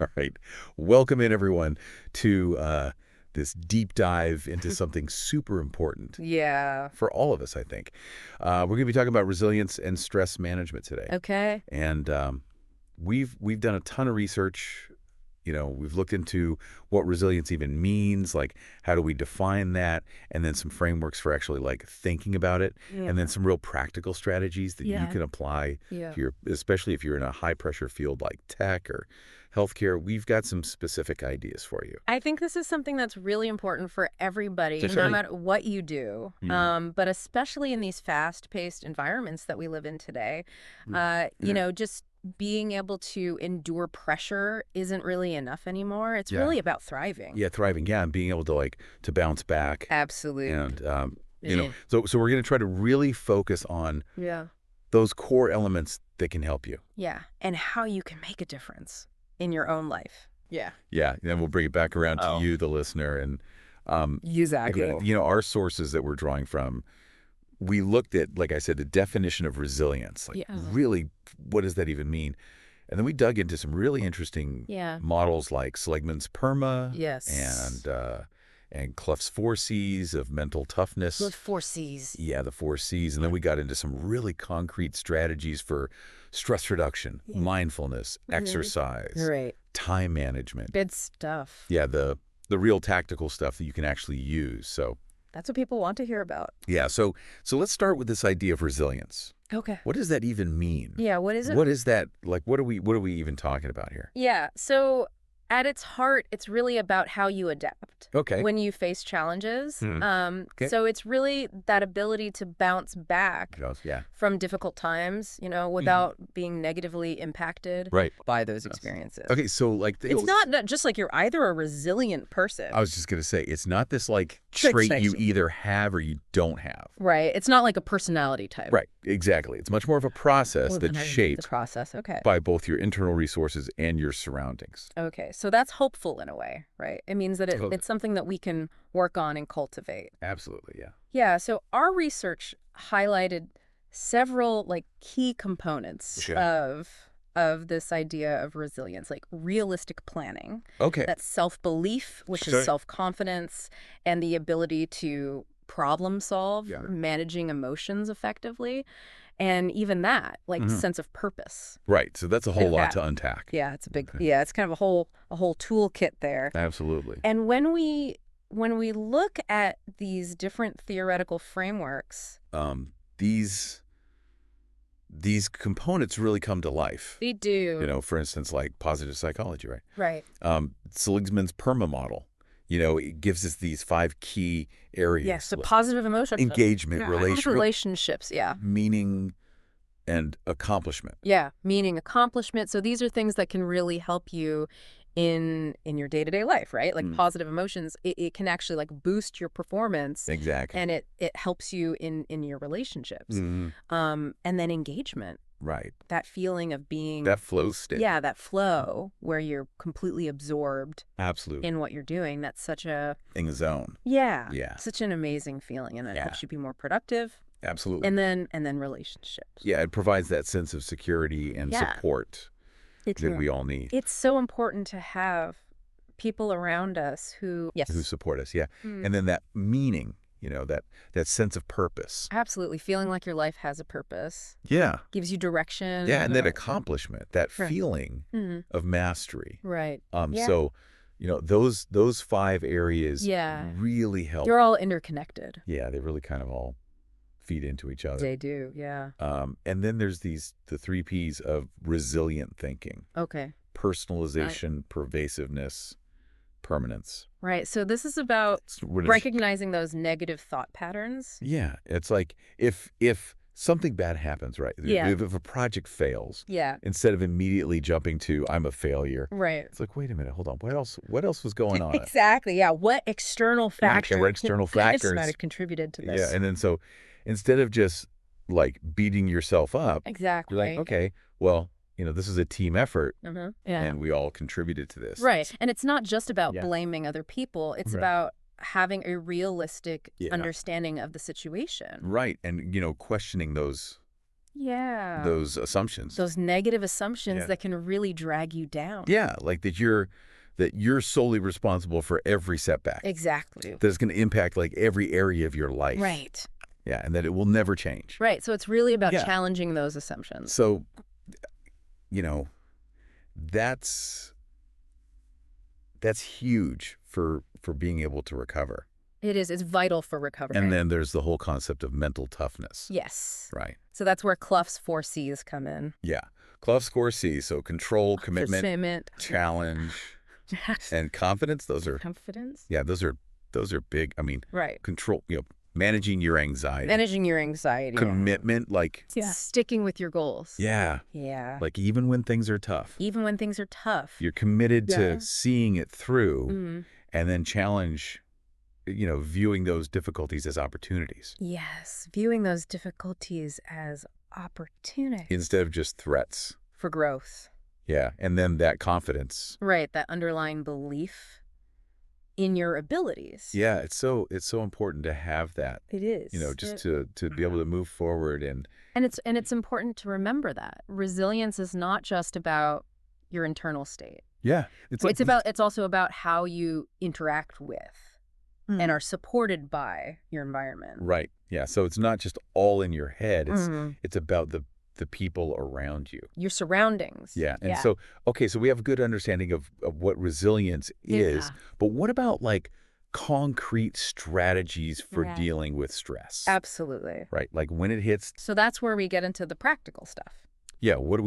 All right. Welcome in, everyone, to this deep dive into something super important Yeah. for all of us, I think. We're going to be talking about resilience and stress management today. Okay. And we've done a ton of research. We've looked into what resilience even means, like how do we define that, and then some frameworks for actually like thinking about it, and then some real practical strategies that you can apply Yeah. especially if you're in a high pressure field like tech or healthcare. We've got some specific ideas for you. I think this is something that's really important for everybody, no Definitely. matter what you do. But especially in these fast-paced environments that we live in today, just being able to endure pressure isn't really enough anymore. It's Yeah. really about thriving. Yeah, thriving. Yeah, and being able to to bounce back. Absolutely. And Yeah. so we're going to try to really focus on Yeah. those core elements that can help you. Yeah. And how you can make a difference in your own life. Yeah. Yeah, and we'll bring it back around to Oh. you, the listener, and Exactly. our sources that we're drawing from. We looked at, like I said, the definition of resilience. Like, Yeah. really, what does that even mean? And then we dug into some really interesting Yeah. models like Seligman's PERMA Yes. and Clough's 4 C's of mental toughness. The 4 C's. Yeah, the 4 C's. And then we got into some really concrete strategies for stress reduction, mindfulness, exercise, Right. time management. Good stuff. Yeah, the real tactical stuff that you can actually use. So That's what people want to hear about. yeah, so let's start with this idea of resilience. Okay. What does that even mean? Yeah, what is it? What is that? Like, what are we even talking about here? Yeah, so at its heart, it's really about how you adapt Okay. when you face challenges. Okay. So it's really that ability to bounce back Yeah. from difficult times, without being negatively impacted Right. by those experiences. Okay, so like It's not just like you're either a resilient person. I was just gonna say, it's not this like Trick trait you station. either have or you don't have. Right. It's not like a personality type. Right. Exactly. It's much more of a process Well, that's then shaped the process. Okay. by both your internal resources and your surroundings. Okay. So that's hopeful in a way, right? It means that Totally. it's something that we can work on and cultivate. Absolutely. Yeah. Yeah, so our research highlighted several key components Sure. of this idea of resilience, like realistic planning, Okay. that's self-belief, which Sure. is self-confidence, and the ability to problem solve, Yeah. managing emotions effectively, and even that, Mhm. sense of purpose. Right. So that's a whole lot Yeah. to unpack. Yeah, it's a big Okay. it's kind of a whole toolkit there. Absolutely. And when we look at these different theoretical frameworks, These components really come to life. they do. For instance, like positive psychology, right? Right. Seligman's PERMA model, it gives us these 5 key areas. Yes, so like positive emotions. engagement, Relationships, yeah. meaning, and accomplishment. Yeah, meaning accomplishment. So these are things that can really help you in your day-to-day life, right? Like positive emotions, it can actually boost your performance. Exactly. And it helps you in your relationships. Mhm. And then engagement, Right. that feeling of being That flow state. yeah, that flow where you're completely absorbed Absolutely. in what you're doing. That's such a In the zone. Yeah. Such an amazing feeling, and it Yeah. helps you be more productive. Absolutely. And then relationships. Yeah, it provides that sense of security and Yeah. support that we all need. It's so important to have people around us who Who support us, yeah. Mm. And then that meaning, that sense of purpose. absolutely feeling like your life has a purpose, Yeah. gives you direction. Yeah, and that accomplishment, that Sure. feeling Mhm. of mastery. Right. Yeah. So, those 5 areas Yeah. really help. They're all interconnected. Yeah, they really kind of all feed into each other. They do. Yeah. And then there's the 3 P's of resilient thinking: Okay. personalization, pervasiveness, permanence. Right. So this is about What is- recognizing those negative thought patterns. Yeah, it's like if something bad happens, right? Yeah. If a project fails, Yeah. instead of immediately jumping to "I'm a failure," Right. it's like, wait a minute, hold on, what else was going on? Exactly. Yeah. What external factor? What external factors? might have contributed to this? Yeah, and then so instead of just beating yourself up, Exactly. you're like, okay, well, this is a team effort, Yeah. and we all contributed to this. Right. And it's not just about Yeah. blaming other people. It's Right. about having a realistic Yeah. understanding of the situation. Right, and questioning those Yeah. those assumptions. Those negative assumptions Yeah. that can really drag you down. Yeah, like that you're solely responsible for every setback. Exactly. That it's going to impact like every area of your life. Right. Yeah, and that it will never change. Right. So it's really about Yeah. challenging those assumptions. So, you know, that's huge for being able to recover. It is. It's vital for recovery. And then there's the whole concept of mental toughness. Yes. Right. So that's where Clough's 4 C's come in. Yeah. Clough's 4 C's. So control, commitment, Commitment. challenge, and confidence. Those are Confidence. yeah. Those are big. I mean, Right. control. Managing your anxiety. Managing your anxiety. Commitment. Like Sticking with your goals. yeah. Yeah. Like even when things are tough, Even when things are tough. you're committed Yeah. to seeing it through, Mhm. and then challenge. Viewing those difficulties as opportunities Yes. Viewing those difficulties as opportunities. instead of just threats. For growth. Yeah. And then that confidence. Right. That underlying belief in your abilities. Yeah. It's so important to have that, It is. just to be able to move forward. And it's important to remember that resilience is not just about your internal state. yeah, It's also about how you interact with and are supported by your environment. right. Yeah. So it's not just all in your head. Mhm. It's about the people around you. Your surroundings. Yeah. And so, okay, so we have a good understanding of what resilience is, Yeah. but what about like concrete strategies for Right. dealing with stress? Absolutely. Right. Like when it hits, So that's where we get into the practical stuff. yeah, what do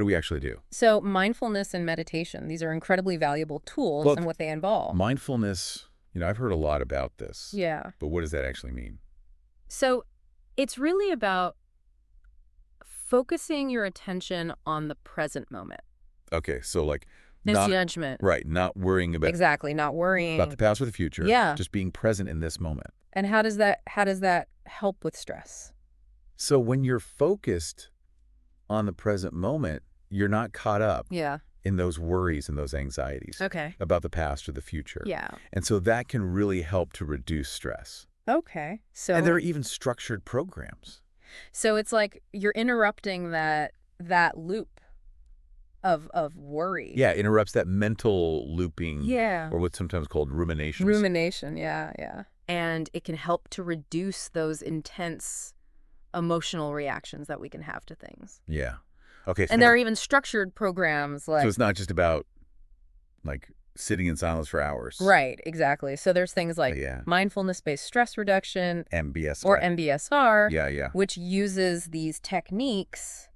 we actually do? So mindfulness and meditation, these are incredibly valuable tools Well, and what they involve. Mindfulness, I've heard a lot about this. Yeah. But what does that actually mean? So it's really about focusing your attention on the present moment. Okay, so like No judgment. right, not worrying about Exactly. Not worrying. the past or the future. Yeah. Just being present in this moment. And how does that help with stress? So when you're focused on the present moment, you're not caught up Yeah. in those worries and those anxieties Okay. about the past or the future. Yeah. And so that can really help to reduce stress. Okay. So And there are even structured programs. so it's like you're interrupting that loop of worry. Yeah, interrupts that mental looping. Yeah. Or what's sometimes called ruminations. Rumination. Yeah. Yeah. And it can help to reduce those intense emotional reactions that we can have to things. Yeah. Okay. And there are even structured programs like So it's not just about like sitting in silence for hours. right, exactly. So there's things like Yeah. mindfulness-based stress reduction MBSR. or MBSR, Yeah, yeah. which uses these techniques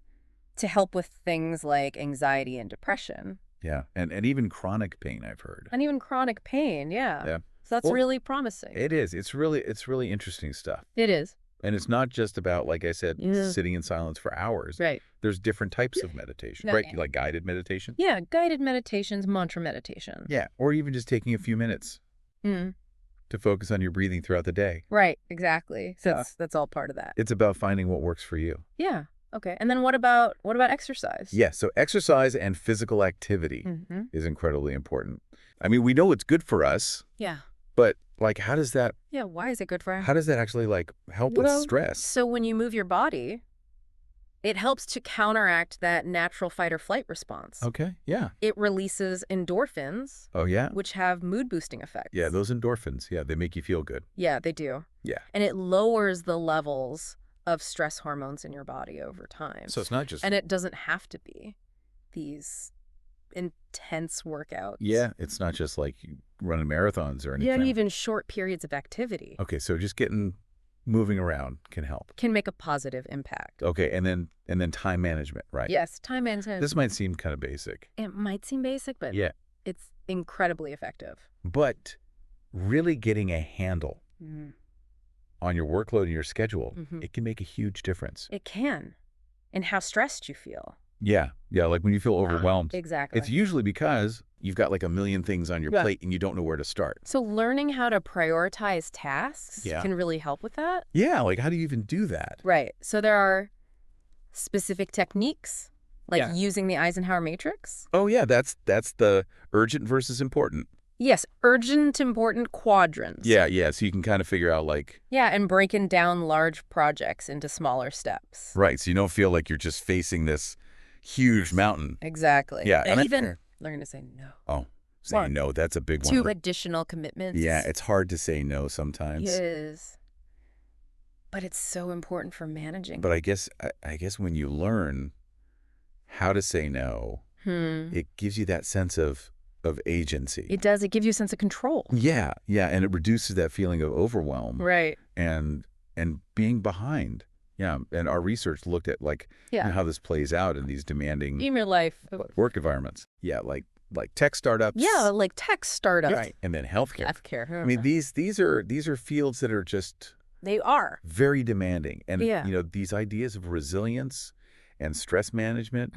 to help with things like anxiety and depression. Yeah. And even chronic pain, I've heard. And even chronic pain, yeah. Yeah. So that's Well, really promising. It is. It's really interesting stuff. It is. And it's not just about, like I said, Yeah. sitting in silence for hours. Right. There's different types of meditation, No, right? yeah. Like guided meditation. Yeah, guided meditations, mantra meditation. Yeah. Or even just taking a few minutes Mm, to focus on your breathing throughout the day. right, exactly. So Yeah. that's all part of that. It's about finding what works for you. Yeah. Okay. And then what about exercise? Yeah. So exercise and physical activity Mm-hmm. is incredibly important. I mean, we know it's good for us, Yeah. but like, how does that Yeah. Why is it good for us? actually like help with Well, stress? So when you move your body, it helps to counteract that natural fight or flight response. Okay. Yeah. It releases endorphins, Oh, yeah. which have mood boosting effects. Yeah. Those endorphins. Yeah. They make you feel good. Yeah, they do. Yeah. And it lowers the levels of stress hormones in your body over time. So it's not just. And it doesn't have to be these intense workouts. Yeah. It's not just like running marathons or anything. Yeah, and even short periods of activity Okay. So just getting moving around can help. can make a positive impact. Okay. And then time management, right? Yes, time management. This might seem kind of basic. It might seem basic, but Yeah. it's incredibly effective. But really getting a handle Mhm. on your workload and your schedule, Mhm. it can make a huge difference. It can. And how stressed you feel. Yeah. Yeah. Like when you feel overwhelmed. Exactly. It's usually because you've got like a million things on your Yeah. plate and you don't know where to start. So learning how to prioritize tasks Yeah. can really help with that. Yeah. Like, how do you even do that? Right. So there are specific techniques, like Yeah. using the Eisenhower matrix. Oh, yeah. That's the urgent versus important. Yes, urgent, important quadrants. Yeah, yeah. So you can kind of figure out like, Yeah, and breaking down large projects into smaller steps. right. So you don't feel like you're just facing this huge mountain. Exactly. Yeah. And even learn to say no. Oh, saying no, that's a big one. To additional commitments. Yeah, it's hard to say no sometimes. It is. But it's so important for managing. But I guess when you learn how to say no, it gives you that sense of agency. It does. It gives you a sense of control. Yeah, yeah, and it reduces that feeling of overwhelm. Right. And being behind. Yeah, and our research looked at like how this plays out in these demanding In your life. work environments. Yeah, like tech startups. Yeah, like tech startups. Right. And then healthcare. Healthcare. I mean, these are fields that are just They are. very demanding. And Yeah. these ideas of resilience and stress management,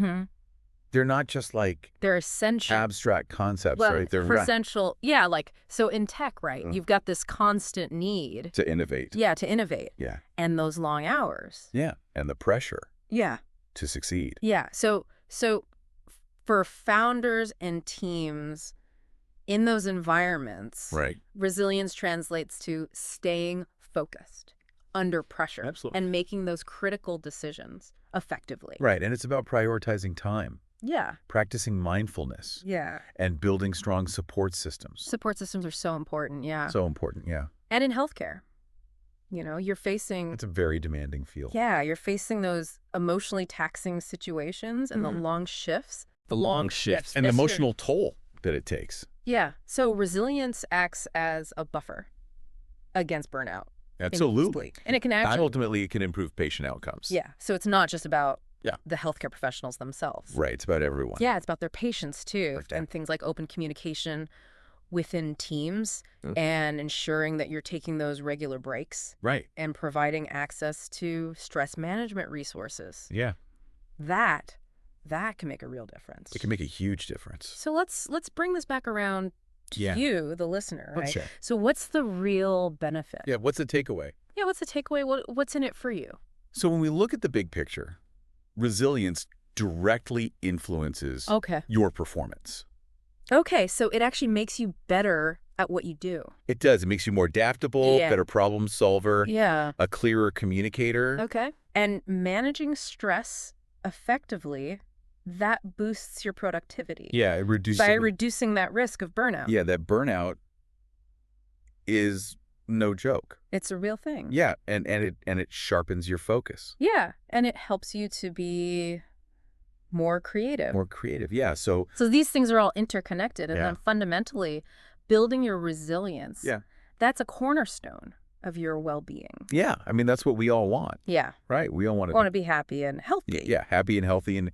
they're not just like They're essential. abstract concepts, Well, right? They're for essential. Yeah, like, so in tech, right, you've got this constant need. to innovate. Yeah, to innovate. Yeah. And those long hours. Yeah. And the pressure Yeah. to succeed. Yeah. So for founders and teams in those environments, Right. resilience translates to staying focused under pressure. Absolutely. And making those critical decisions effectively. Right. And it's about prioritizing time, Yeah. practicing mindfulness, Yeah. and building strong support systems. Support systems are so important. Yeah. So important. Yeah. And in healthcare, you're facing. It's a very demanding field. Yeah, you're facing those emotionally taxing situations and the long shifts. The long shifts. And the emotional toll that it takes. Yeah. So resilience acts as a buffer against burnout. Absolutely. And it can And actually. ultimately, it can improve patient outcomes. Yeah. So it's not just about Yeah. the healthcare professionals themselves. Right. It's about everyone. Yeah, it's about their patients too. Right. And things like open communication within teams and ensuring that you're taking those regular breaks Right. and providing access to stress management resources. Yeah. That can make a real difference. It can make a huge difference. So let's bring this back around to Yeah. you, the listener, right? Sure. So what's the real benefit? Yeah. What's the takeaway? Yeah, what's the takeaway? What's in it for you? So when we look at the big picture, resilience directly influences Okay. your performance. Okay, so it actually makes you better at what you do. It does. It makes you more adaptable, Yeah. better problem solver, Yeah. a clearer communicator. Okay. And managing stress effectively, that boosts your productivity. Yeah, it reduces. By reducing that risk of burnout. Yeah, that burnout is no joke. It's a real thing. Yeah, and it sharpens your focus. Yeah, and it helps you to be more creative. More creative. Yeah, so So these things are all interconnected, and Yeah. then fundamentally, building your resilience, Yeah. that's a cornerstone of your well-being. yeah, I mean that's what we all want, Yeah, right? We all want want to to be happy and healthy. yeah, happy and healthy and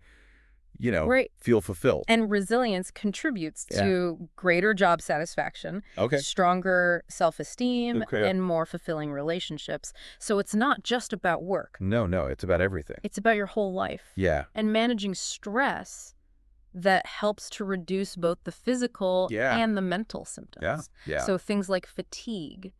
Right. feel fulfilled. And resilience contributes Yeah. to greater job satisfaction, Okay. stronger self-esteem, Okay. and more fulfilling relationships. So it's not just about work. No, it's about everything. It's about your whole life. Yeah. And managing stress that helps to reduce both the physical Yeah. and the mental symptoms. Yeah. So things like fatigue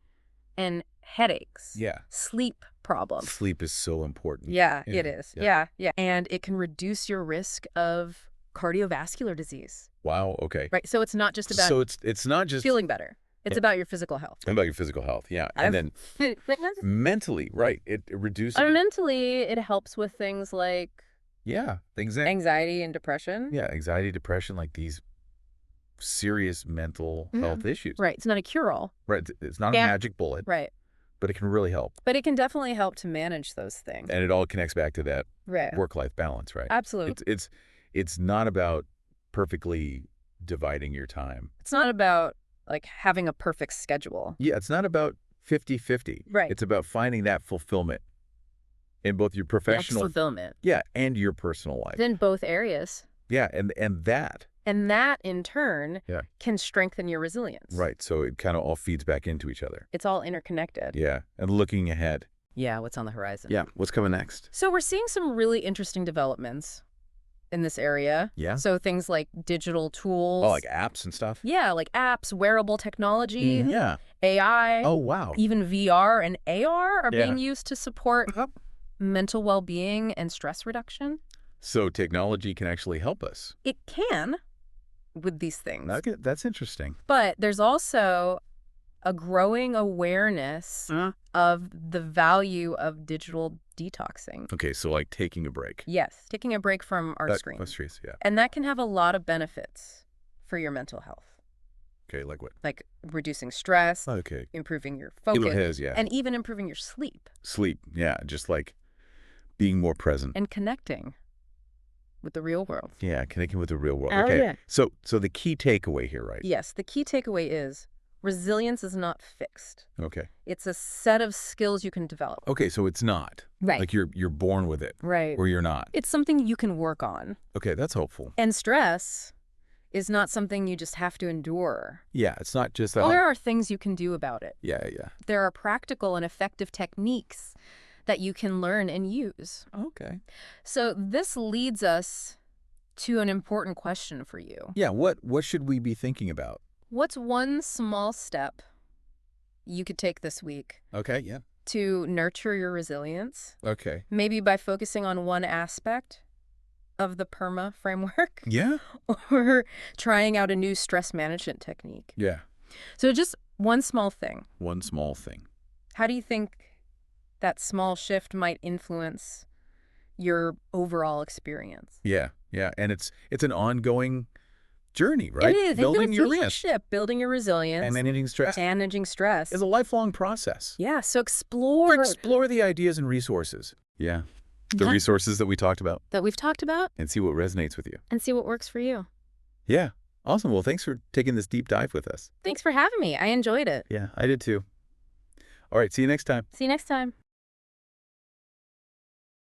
and headaches, Yeah. sleep problems. Sleep is so important. Yeah, Yeah, it is. yeah. Yeah. And it can reduce your risk of cardiovascular disease, Wow, okay. right? So it's not just about So it's not just feeling better. It's about your physical health. about your physical health. Yeah. And then mentally, right? It reduces Mentally, it helps with things like things that anxiety and depression. yeah, anxiety, depression, like these serious mental health issues. Right. It's not a cure-all. Right. It's not a Yeah. magic bullet, Right. but it can really help. But it can definitely help to manage those things. And it all connects back to that Right. work-life balance, right? Absolutely. It's not about perfectly dividing your time. It's not about like having a perfect schedule. Yeah, it's not about 50-50. Right. It's about finding that fulfillment in both your professional fulfillment. and your personal life. In both areas. Yeah, and that And that in turn Yeah. can strengthen your resilience. right. So it kind of all feeds back into each other. It's all interconnected. Yeah, and looking ahead. Yeah, what's on the horizon? Yeah, what's coming next? So we're seeing some really interesting developments in this area. Yeah. So things like digital tools. Oh, like apps and stuff. Yeah, like apps, wearable technology, Yeah. AI, Oh, wow. even VR and AR are Yeah. being used to support mental well-being and stress reduction. So technology can actually help us. It can, with these things. That's interesting. But there's also a growing awareness of the value of digital detoxing. Okay, so like taking a break. Yes, taking a break from our screen. Screens, yeah. And that can have a lot of benefits for your mental health. Okay, like what? Like reducing stress, Okay. improving your It focus, has, yeah. and even improving your sleep Sleep, yeah, just like being more present. and connecting with the real world. Yeah, connecting with the real world. Oh, Okay, yeah. so the key takeaway here, right? Yes, the key takeaway is resilience is not fixed. Okay. It's a set of skills you can develop. Okay, so it's not. Right. Like you're born with it. Right. Or you're not. It's something you can work on. Okay, that's hopeful. And stress is not something you just have to endure. Yeah, it's not just that. Well, there are things you can do about it. Yeah, yeah. There are practical and effective techniques that you can learn and use. Okay. So this leads us to an important question for you. Yeah, what should we be thinking about? What's one small step you could take this week Okay, yeah. to nurture your resilience? Okay. Maybe by focusing on one aspect of the PERMA framework Yeah? or trying out a new stress management technique. Yeah. So just one small thing. One small thing. How do you think that small shift might influence your overall experience? Yeah, yeah. And it's an ongoing journey, right? It is. Building It's a your relationship, building your resilience, and managing stress managing stress. is a lifelong process. Yeah, so explore The ideas and resources. Yeah. The Yeah. resources that we talked about that we've talked about and see what resonates with you. and see what works for you. Yeah. Awesome. Well, thanks for taking this deep dive with us. Thanks for having me. I enjoyed it. Yeah, I did too. All right. See you next time. See you next time.